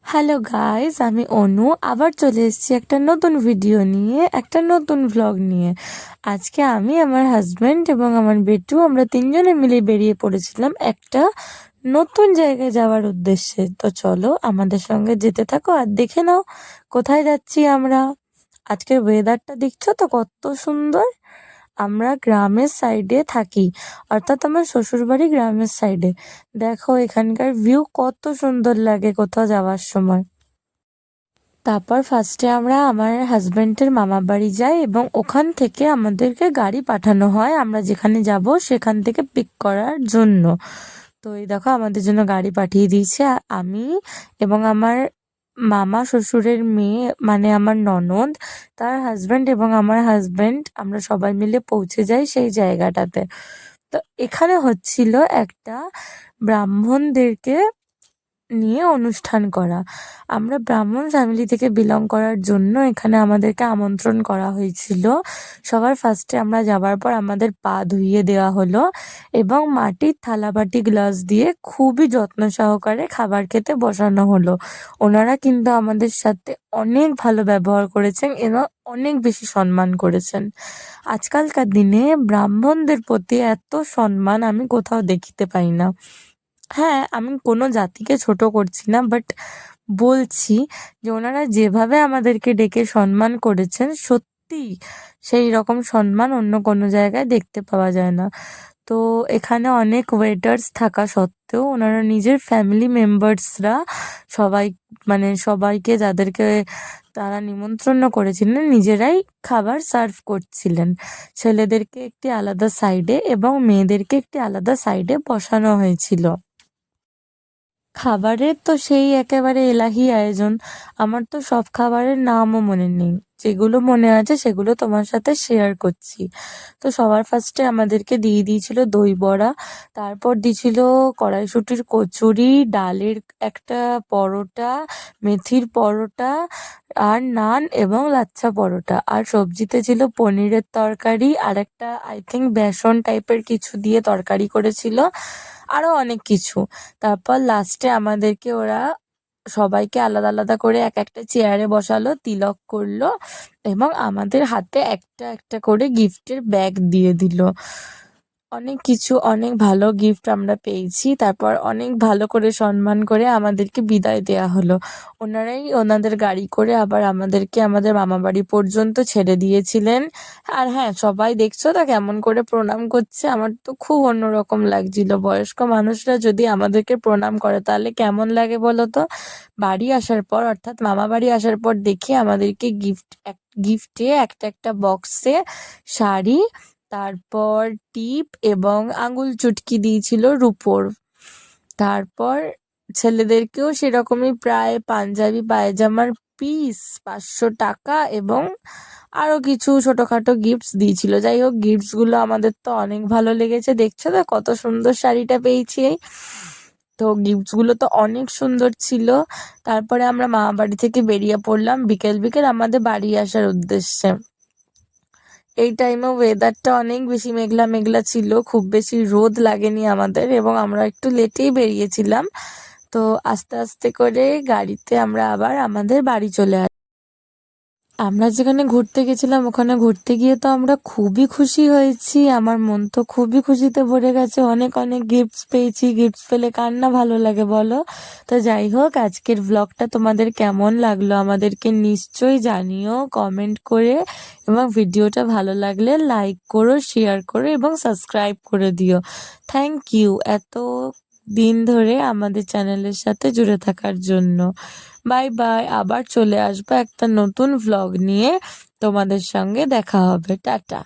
Hello guys, আমি অনু আবার চলে এসেছি একটা নতুন ভিডিও নিয়ে, একটা নতুন ভ্লগ নিয়ে। আজকে আমি, আমার হাজব্যান্ড এবং আমার বেটু আমরা তিনজনে মিলে বেরিয়ে পড়েছিলাম একটা নতুন জায়গায় যাওয়ার উদ্দেশ্যে। তো চলো আমাদের সঙ্গে যেতে থাকো আর দেখে নাও কোথায় যাচ্ছি আমরা। আজকের ওয়েদারটা দেখছো তো কত সুন্দর। আমরা গ্রামের সাইডে থাকি, অর্থাৎ আমার শ্বশুরবাড়ি গ্রামের সাইডে। দেখো এখানকার ভিউ কত সুন্দর লাগে কোথাও যাওয়ার সময়। তারপর ফার্স্টে আমরা আমার হাজবেন্ডের মামা বাড়ি যাই এবং ওখান থেকে আমাদেরকে গাড়ি পাঠানো হয় আমরা যেখানে যাব সেখান থেকে পিক করার জন্য। তো এই দেখো আমাদের জন্য গাড়ি পাঠিয়ে দিয়েছে। আমি এবং আমার মামা শ্বশুরের মেয়ে মানে আমার ননদ, তার হাজবেন্ড এবং আমার হাজবেন্ড আমরা সবাই মিলে পৌঁছে যাই সেই জায়গাটাতে। তো এখানে হচ্ছিল একটা ব্রাহ্মণদেরকে নিয়ে অনুষ্ঠান করা। আমরা ব্রাহ্মণ ফ্যামিলি থেকে বিলং করার জন্য এখানে আমাদেরকে আমন্ত্রণ করা হয়েছিল। সবার ফার্স্টে আমরা যাবার পর আমাদের পা ধুইয়ে দেওয়া হলো এবং মাটির থালাবাটি গ্লাস দিয়ে খুবই যত্ন সহকারে খাবার খেতে বসানো হলো। ওনারা কিন্তু আমাদের সাথে অনেক ভালো ব্যবহার করেছেন এবং অনেক বেশি সম্মান করেছেন। আজকালকার দিনে ব্রাহ্মণদের প্রতি এত সম্মান আমি কোথাও দেখিতে পাই না। হ্যাঁ, আমি কোনো জাতিকে ছোট করছি না, বাট বলছি যে ওনারা যেভাবে আমাদেরকে ডেকে সম্মান করেছেন, সত্যিই সেই রকম সম্মান অন্য কোনো জায়গায় দেখতে পাওয়া যায় না। তো এখানে অনেক ওয়েটার্স থাকা সত্ত্বেও ওনারা নিজের ফ্যামিলি মেম্বার্সরা সবাই মানে সবাইকে যাদেরকে তারা নিমন্ত্রণ করেছিলেন নিজেরাই খাবার সার্ভ করছিলেন। ছেলেদেরকে একটি আলাদা সাইডে এবং মেয়েদেরকে একটি আলাদা সাইডে বসানো হয়েছিল। খাবারের তো সেই একেবারে এলাহি আয়োজন। আমার তো সব খাবারের নামও মনে নেই, যেগুলো মনে আছে সেগুলো তোমার সাথে শেয়ার করছি। তো সবার ফার্স্টে আমাদেরকে দিয়ে দিয়েছিল দই বড়া, তারপর দিয়েছিল কড়াইশুঁটির কচুরি, ডালের একটা পরোটা, মেথির পরোটা আর নান এবং লাচ্ছা পরোটা। আর সবজিতে ছিল পনিরের তরকারি আর একটা আই থিঙ্ক বেসন টাইপের কিছু দিয়ে তরকারি করেছিল, আরো অনেক কিছু। তারপর লাস্টে আমাদেরকে ওরা সবাইকে আলাদা আলাদা করে এক একটা চেয়ারে বসালো, তিলক করলো এবং আমাদের হাতে একটা একটা করে গিফটের ব্যাগ দিয়ে দিল। অনেক কিছু, অনেক ভালো গিফট আমরা পেয়েছি। তারপর অনেক ভালো করে সম্মান করে আমাদেরকে বিদায় দেয়া হলো। ওনারাই ওনাদের গাড়ি করে আবার আমাদেরকে আমাদের মামাবাড়ি পর্যন্ত ছেড়ে দিয়েছিলেন। আর হ্যাঁ, সবাই দেখছো তো কেমন করে প্রণাম করছে, আমার তো খুব অন্যরকম লাগছিল। বয়স্ক মানুষরা যদি আমাদেরকে প্রণাম করে তাহলে কেমন লাগে বলো তো। বাড়ি আসার পর অর্থাৎ মামা বাড়ি আসার পর দেখি আমাদেরকে গিফটে একটা একটা বক্সে শাড়ি, তারপর টিপ এবং আঙুল চুটকি দিয়েছিল রুপোর। তারপর ছেলেদেরকেও সেরকমই প্রায় পাঞ্জাবি পায়জামার পিস 500 টাকা এবং আরো কিছু ছোটখাটো গিফটস দিয়েছিল। যাই হোক, গিফটস গুলো আমাদের তো অনেক ভালো লেগেছে। দেখছো তো কত সুন্দর শাড়িটা পেয়েছি। তো গিফটস গুলো তো অনেক সুন্দর ছিল। তারপরে আমরা মামা বাড়ি থেকে বেরিয়ে পড়লাম বিকেল বিকেল আমাদের বাড়ি আসার উদ্দেশ্যে। এই টাইমে ওয়েদারটা অনেক বেশি মেঘলা মেঘলা ছিল, খুব বেশি রোদ লাগেনি আমাদের এবং আমরা একটু লেটেই বেরিয়েছিলাম। তো আস্তে আস্তে করে গাড়িতে আমরা আবার আমাদের বাড়ি চলে আসি। আমরা যেখানে ঘুরতে গেছিলাম ওখানে ঘুরতে গিয়ে তো আমরা খুবই খুশি হয়েছি। আমার মন তো খুবই খুশিতে ভরে গেছে, অনেক অনেক গিফটস পেয়েছি। গিফটস পেলে কার না ভালো লাগে বলো। তো যাই হোক, আজকের ব্লগটা তোমাদের কেমন লাগলো আমাদেরকে নিশ্চয়ই জানিও কমেন্ট করে, এবং ভিডিওটা ভালো লাগলে লাইক করো, শেয়ার করো এবং সাবস্ক্রাইব করে দিও। থ্যাংক ইউ এত দিন ধরে আমাদের চ্যানেলের সাথে জুড়ে থাকার জন্য। বাই বাই, আবার চলে আসবো একটা নতুন ভ্লগ নিয়ে। তোমাদের সঙ্গে দেখা হবে। টাটা।